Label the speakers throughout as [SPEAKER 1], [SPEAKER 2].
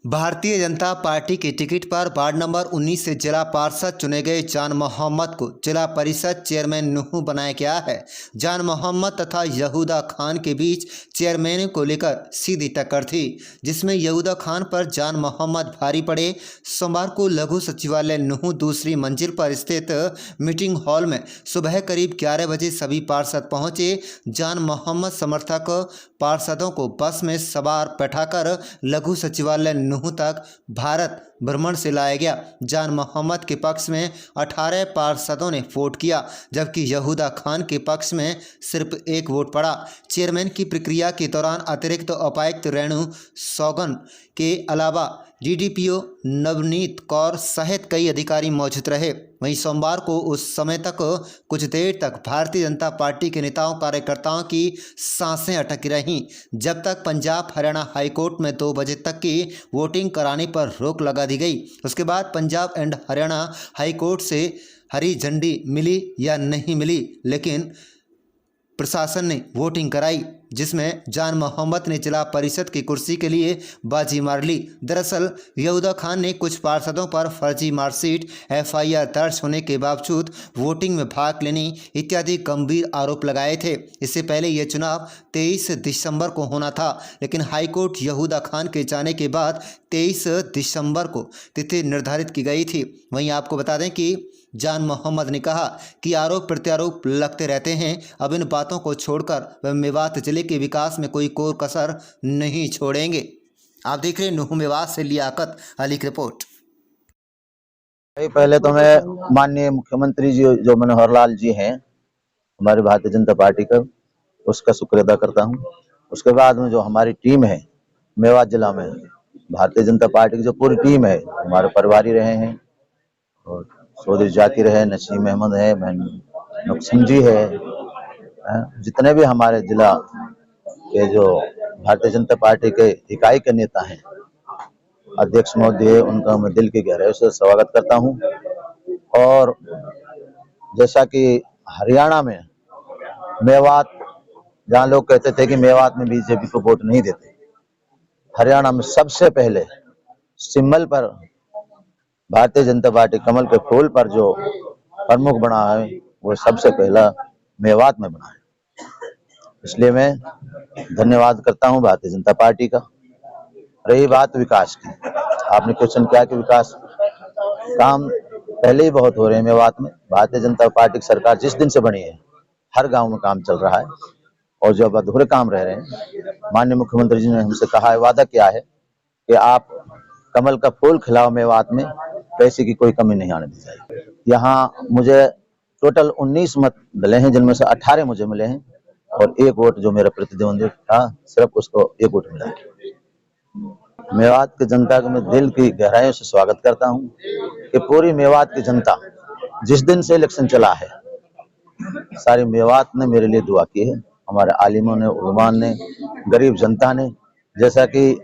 [SPEAKER 1] Bharatiya Janata party की ticket पर ward number 19 से जिला पार्षद चुने गए जान मोहम्मद को जिला परिषद चेयरमैन नूह बनाया गया है। जान मोहम्मद तथा यहूदा खान के बीच चेयरमैन को लेकर सीधी टक्कर थी, जिसमें यहूदा खान पर जान मोहम्मद भारी पड़े। सोमवार को लघु सचिवालय नूह दूसरी मंजिल पर स्थित मीटिंग हॉल में सुबह करीब 11 बजे सभी पार्षद पहुंचे। जान मोहम्मद समर्थक पार्षदों को बस में सवार बैठाकर लघु सचिवालय नूह तक भारत भ्रमण से लाया गया। जान मोहम्मद के पक्ष में 18 पार्षदों ने वोट किया, जबकि यहूदा खान के पक्ष में सिर्फ 1 वोट पड़ा। चेयरमैन की प्रक्रिया के दौरान अतिरिक्त उपायुक्त रेणु सौगन के अलावा डीडीपीओ नवनीत कौर सहित कई अधिकारी मौजूद रहे। वहीं सोमवार को उस समय तक कुछ देर तक भारतीय जनता पार्टी के नेताओं कार्यकर्ताओं की सांसें अटकी रहीं, जब तक पंजाब हरियाणा हाईकोर्ट में 2 बजे तक की वोटिंग कराने पर रोक लगा दी गई। उसके बाद पंजाब एंड हरियाणा हाईकोर्ट से हरी झंडी मिली या नहीं मिली, लेकिन प्रशासन ने वोटिंग कराई, जिसमें जान मोहम्मद ने जिला परिषद की कुर्सी के लिए बाजी मार ली। दरअसल यहूदा खान ने कुछ पार्षदों पर फर्जी मार्कशीट, एफआईआर दर्ज होने के बावजूद वोटिंग में भाग लेने इत्यादि गंभीर आरोप लगाए थे। इससे पहले यह चुनाव 23 दिसंबर को होना था, लेकिन हाईकोर्ट यहूदा खान के जाने के बाद 23 दिसंबर को तिथि निर्धारित की गई थी। वहीं आपको बता दें कि जान मोहम्मद ने कहा कि आरोप प्रत्यारोप लगते रहते हैं, अब इन बातों को छोड़कर वह मेवात जिले के विकास में कोई कोर कसर नहीं छोड़ेंगे। आप देख रहे हैं नूह मेवात से लियाकत अली की रिपोर्ट।
[SPEAKER 2] पहले तो मैं माननीय मुख्यमंत्री जी जो मनोहर लाल जी हैं हमारी भारतीय जनता पार्टी का, उसका शुक्र अदा करता हूं। उसके बाद में जो हमारी टीम है मेवात जिला में, भारतीय जनता पार्टी की जो पूरी टीम है, हमारे परिवार ही रहे हैं और चौधरी जाकिर है, नसीम अहमद है, नुकसिम जी है, जितने भी हमारे जिला के जो भारतीय जनता पार्टी के इकाई के नेता हैं, अध्यक्ष महोदय, उनका मैं दिल की गहराई से स्वागत करता हूं। और जैसा कि हरियाणा में मेवात, जहां लोग कहते थे कि मेवात में बीजेपी को वोट नहीं देते, हरियाणा में सबसे पहले सिंबल पर भारतीय जनता पार्टी कमल के फूल पर जो प्रमुख बना है, वो सबसे पहला मेवात में बना है। इसलिए मैं धन्यवाद करता हूं भारतीय जनता पार्टी का। रही बात विकास की, आपने क्वेश्चन किया कि विकास काम पहले ही बहुत हो रहे हैं मेवात में। भारतीय जनता पार्टी की सरकार जिस दिन से बनी है, हर गांव में काम चल रहा है और जो अब अधूरे काम रह रहे हैं, माननीय मुख्यमंत्री जी ने हमसे कहा है, वादा किया है कि आप कमल का फूल खिलाओ मेवात में, पैसे की कोई कमी नहीं आने दी जाएगी। यहाँ मुझे टोटल 19 मत मिले हैं, जिनमें से 18 मुझे मिले हैं और 1 वोट जो मेरा प्रतिद्वंदी था, सिर्फ उसको 1 वोट मिला है। मेवात की जनता का मैं दिल की गहराइयों से स्वागत करता हूं कि पूरी मेवात की जनता, जिस दिन से इलेक्शन चला है, सारी मेवात ने मेरे लिए दुआ की है, हमारे आलिमों ने, उलमान ने, गरीब जनता ने। जैसा कि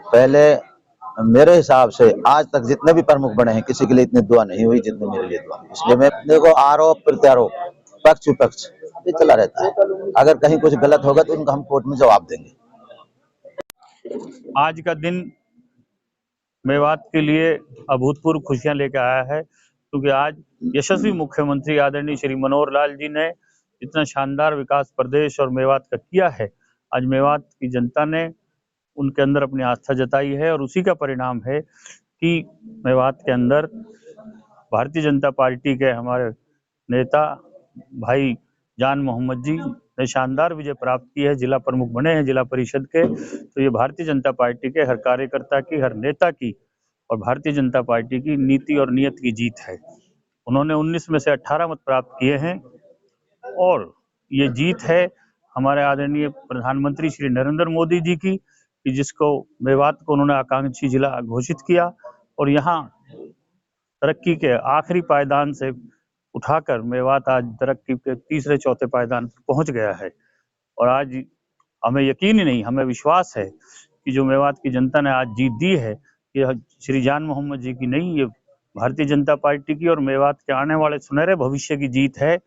[SPEAKER 2] पहले मेरे हिसाब से आज तक जितने भी प्रमुख बने हैं, किसी के लिए इतनी दुआ नहीं हुई जितने मेरे लिए दुआ। इसलिए मैं देखो, आरोप प्रत्यारोप, पक्ष विपक्ष ये चला रहता है, अगर कहीं कुछ गलत होगा तो उनका हम कोर्ट में जवाब देंगे।
[SPEAKER 3] आज का दिन मेवात के लिए अभूतपूर्व खुशियां लेकर आया है, क्योंकि आज यशस्वी मुख्यमंत्री आदरणीय श्री मनोहर लाल जी ने इतना शानदार विकास प्रदेश और मेवात का किया है। आज मेवात की जनता ने उनके अंदर अपनी आस्था जताई है और उसी का परिणाम है कि मेवात के अंदर भारतीय जनता पार्टी के हमारे नेता भाई जान मोहम्मद जी ने शानदार विजय प्राप्त की है, जिला प्रमुख बने हैं जिला परिषद के। तो ये भारतीय जनता पार्टी के हर कार्यकर्ता की, हर नेता की और भारतीय जनता पार्टी की नीति और नियत की जीत है। उन्होंने 19 में से 18 मत प्राप्त किए हैं और ये जीत है हमारे आदरणीय प्रधानमंत्री श्री नरेंद्र मोदी जी की, कि जिसको मेवात को उन्होंने आकांक्षी जिला घोषित किया और यहाँ तरक्की के आखिरी पायदान से उठाकर मेवात आज तरक्की के तीसरे चौथे पायदान पर पहुंच गया है। और आज हमें यकीन ही नहीं, हमें विश्वास है कि जो मेवात की जनता ने आज जीत दी है, ये श्री जान मोहम्मद जी की नहीं, ये भारतीय जनता पार्टी की और मेवात के आने वाले सुनहरे भविष्य की जीत है।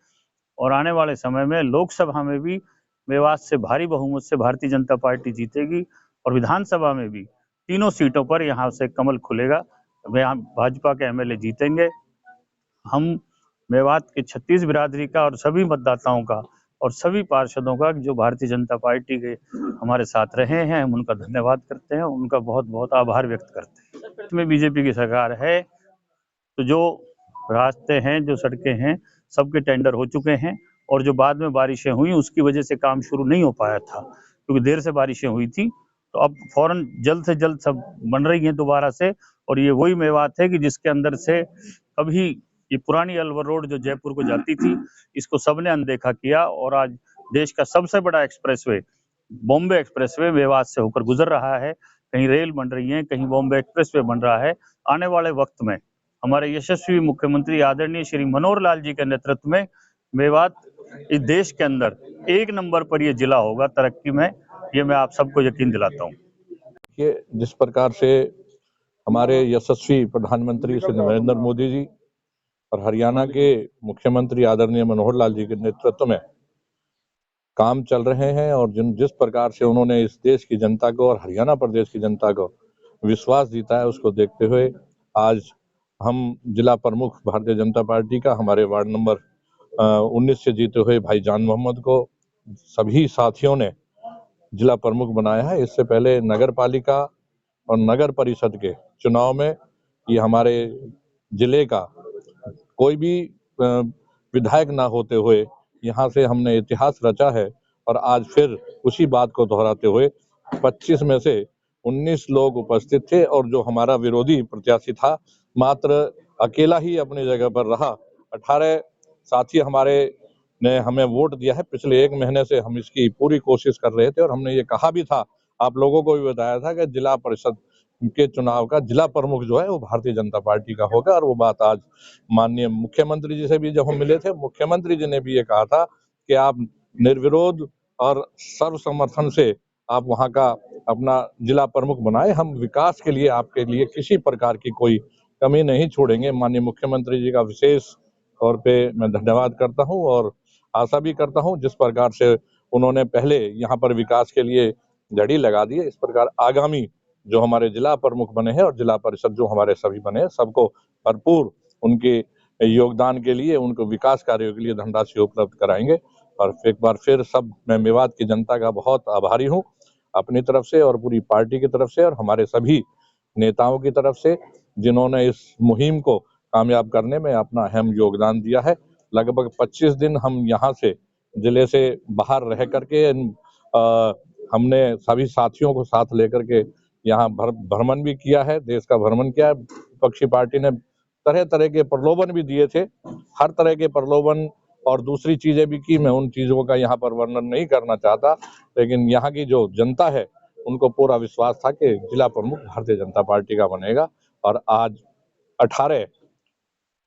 [SPEAKER 3] और आने वाले समय में लोकसभा में भी मेवात से भारी बहुमत से भारतीय जनता पार्टी जीतेगी और विधानसभा में भी तीनों सीटों पर यहाँ से कमल खुलेगा। यहाँ भाजपा के एमएलए जीतेंगे। हम मेवात के 36 बिरादरी का और सभी मतदाताओं का और सभी पार्षदों का जो भारतीय जनता पार्टी के हमारे साथ रहे हैं, हम उनका धन्यवाद करते हैं, उनका बहुत बहुत आभार व्यक्त करते हैं। इसमें बीजेपी की सरकार है तो जो रास्ते हैं, जो सड़कें हैं, सबके टेंडर हो चुके हैं और जो बाद में बारिशें हुई उसकी वजह से काम शुरू नहीं हो पाया था क्योंकि देर से बारिशें हुई थी। तो अब फौरन जल्द से जल्द सब बन रही हैं दोबारा से। और ये वही मेवात है कि जिसके अंदर से कभी ये पुरानी अलवर रोड जो जयपुर को जाती थी, इसको सबने अनदेखा किया और आज देश का सबसे बड़ा एक्सप्रेसवे बॉम्बे एक्सप्रेसवे मेवात से होकर गुजर रहा है। कहीं रेल बन रही है, कहीं बॉम्बे एक्सप्रेसवे बन रहा है। आने वाले वक्त में हमारे यशस्वी मुख्यमंत्री आदरणीय श्री मनोहर लाल जी के नेतृत्व में मेवात इस देश के अंदर 1 नंबर पर ये जिला होगा तरक्की में, ये मैं आप सबको यकीन दिलाता हूँ।
[SPEAKER 4] कि जिस प्रकार से हमारे यशस्वी प्रधानमंत्री श्री नरेंद्र मोदी जी और हरियाणा के मुख्यमंत्री आदरणीय मनोहर लाल जी के नेतृत्व में काम चल रहे हैं और जिस प्रकार से उन्होंने इस देश की जनता को और हरियाणा प्रदेश की जनता को विश्वास जीता है, उसको देखते हुए आज हम जिला प्रमुख भारतीय जनता पार्टी का हमारे वार्ड नंबर 19 से जीते हुए भाई जान मोहम्मद को सभी साथियों ने जिला प्रमुख बनाया है। इससे पहले नगर पालिका और नगर परिषद के चुनाव में ये हमारे जिले का कोई भी विधायक ना होते हुए यहाँ से हमने इतिहास रचा है और आज फिर उसी बात को दोहराते हुए 25 में से 19 लोग उपस्थित थे और जो हमारा विरोधी प्रत्याशी था मात्र अकेला ही अपनी जगह पर रहा। 18 साथी हमारे ने हमें वोट दिया है। पिछले 1 महीने से हम इसकी पूरी कोशिश कर रहे थे और हमने ये कहा भी था, आप लोगों को भी बताया था कि जिला परिषद के चुनाव का जिला प्रमुख जो है वो भारतीय जनता पार्टी का होगा। और वो बात आज माननीय मुख्यमंत्री जी से भी जब हम मिले थे, मुख्यमंत्री जी ने भी ये कहा था कि आप निर्विरोध और सर्व समर्थन से आप वहाँ का अपना जिला प्रमुख बनाए। हम विकास के लिए आपके लिए किसी प्रकार की कोई कमी नहीं छोड़ेंगे। माननीय मुख्यमंत्री जी का विशेष तौर पे मैं धन्यवाद करता हूँ और आशा भी करता हूँ जिस प्रकार से उन्होंने पहले यहाँ पर विकास के लिए जड़ी लगा दी है, इस प्रकार आगामी जो हमारे जिला प्रमुख बने हैं और जिला परिषद जो हमारे सभी बने हैं, सबको भरपूर उनके योगदान के लिए, उनको विकास कार्यों के लिए धनराशि उपलब्ध कराएंगे। और एक बार फिर सब मैं मेवात की जनता का बहुत आभारी हूँ अपनी तरफ से और पूरी पार्टी की तरफ से और हमारे सभी नेताओं की तरफ से जिन्होंने इस मुहिम को कामयाब करने में अपना अहम योगदान दिया है। लगभग 25 दिन हम यहाँ से जिले से बाहर रह करके हमने सभी साथियों को साथ लेकर के यहाँ भ्रमण भी किया है, देश का भ्रमण किया है। विपक्षी पार्टी ने तरह तरह के प्रलोभन भी दिए थे, हर तरह के प्रलोभन और दूसरी चीजें भी की। मैं उन चीजों का यहाँ पर वर्णन नहीं करना चाहता, लेकिन यहाँ की जो जनता है उनको पूरा विश्वास था कि जिला प्रमुख भारतीय जनता पार्टी का बनेगा। और आज 18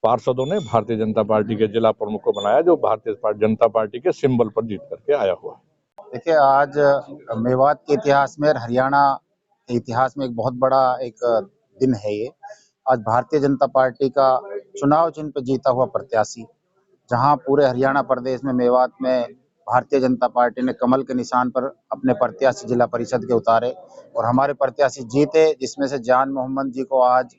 [SPEAKER 4] पार्षदों ने भारतीय जनता पार्टी के जिला प्रमुख को बनाया, जो भारतीय जनता पार्टी के सिंबल पर जीत करके आया हुआ है।
[SPEAKER 5] देखिए, आज मेवात के इतिहास में, हरियाणा के इतिहास में एक बहुत बड़ा एक दिन है ये। आज भारतीय जनता पार्टी का चुनाव चिन्ह पे जीता हुआ प्रत्याशी, जहां पूरे हरियाणा प्रदेश में मेवात में भारतीय जनता पार्टी ने कमल के निशान पर अपने प्रत्याशी जिला परिषद के उतारे और हमारे प्रत्याशी जीते, जिसमें से जान मोहम्मद जी को आज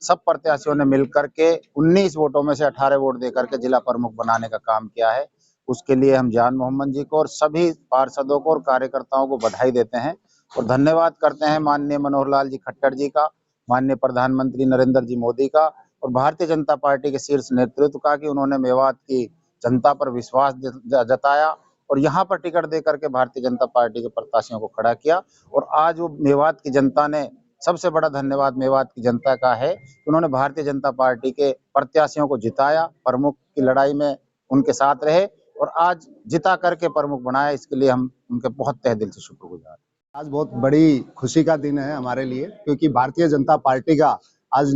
[SPEAKER 5] सब प्रत्याशियों ने मिलकर के 19 वोटों में से 18 वोट देकर के जिला प्रमुख बनाने का काम किया है। उसके लिए हम जान मोहम्मद जी को और सभी पार्षदों को और कार्यकर्ताओं को बधाई देते हैं और धन्यवाद करते हैं माननीय मनोहर लाल जी खट्टर जी का, माननीय प्रधानमंत्री नरेंद्र जी मोदी का और भारतीय जनता पार्टी के शीर्ष नेतृत्व का, कि उन्होंने मेवात की जनता पर विश्वास जताया और यहाँ पर टिकट दे करके भारतीय जनता पार्टी के प्रत्याशियों को खड़ा किया। और आज वो मेवात की जनता ने, सबसे बड़ा धन्यवाद मेवात की जनता का है कि उन्होंने भारतीय जनता पार्टी के प्रत्याशियों को जिताया, प्रमुख की लड़ाई में उनके साथ रहे और आज जिता करके प्रमुख बनाया। इसके लिए हम उनके बहुत तहे दिल से शुक्रगुजार हैं।
[SPEAKER 6] आज बहुत बड़ी खुशी का दिन है हमारे लिए, क्योंकि भारतीय जनता पार्टी का आज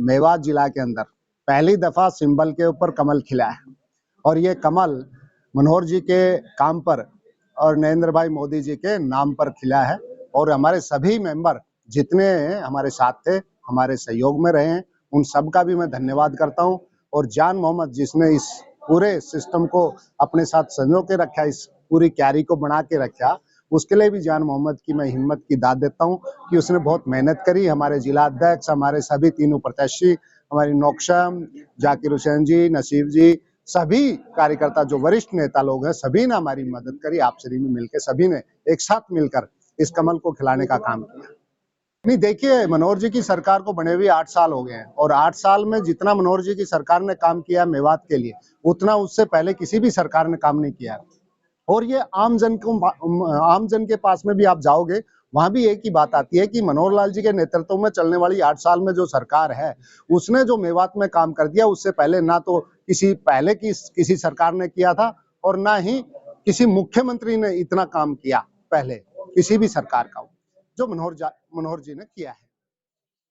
[SPEAKER 6] मेवात जिला के अंदर पहली दफा सिंबल के ऊपर कमल खिला है और ये कमल मनोहर जी के काम पर और नरेंद्र भाई मोदी जी के नाम पर खिला है। और हमारे सभी मेंबर जितने हमारे साथ थे, हमारे सहयोग में रहे हैं, उन सब का भी मैं धन्यवाद करता हूं। और जान मोहम्मद जिसने इस पूरे सिस्टम को अपने साथ संजो के रखा, इस पूरी क्यारी को बना के रखा, उसके लिए भी जान मोहम्मद की मैं हिम्मत की दाद देता हूँ कि उसने बहुत मेहनत करी। हमारे जिला अध्यक्ष, हमारे सभी तीनों प्रत्याशी, हमारी नौकशम, जाकिर हुसैन जी, नसीब जी, सभी कार्यकर्ता जो वरिष्ठ नेता लोग हैं, सभी ने हमारी मदद करी। आप सभी में मिलकर सभी ने एक साथ मिलकर इस कमल को खिलाने का काम किया। नहीं, देखिए, मनोहर जी की सरकार को बने हुए 8 साल हो गए हैं और 8 साल में जितना मनोहर जी की सरकार ने काम किया मेवात के लिए, उतना उससे पहले किसी भी सरकार ने काम नहीं किया। और ये आम जन के पास में भी आप जाओगे, वहां भी एक ही बात आती है कि मनोहर लाल जी के नेतृत्व में चलने वाली 8 साल में जो सरकार है, उसने जो मेवात में काम कर दिया, उससे पहले ना तो किसी सरकार ने किया था और ना ही किसी मुख्यमंत्री ने इतना काम किया पहले किसी भी सरकार का, जो मनोहर जी ने किया है।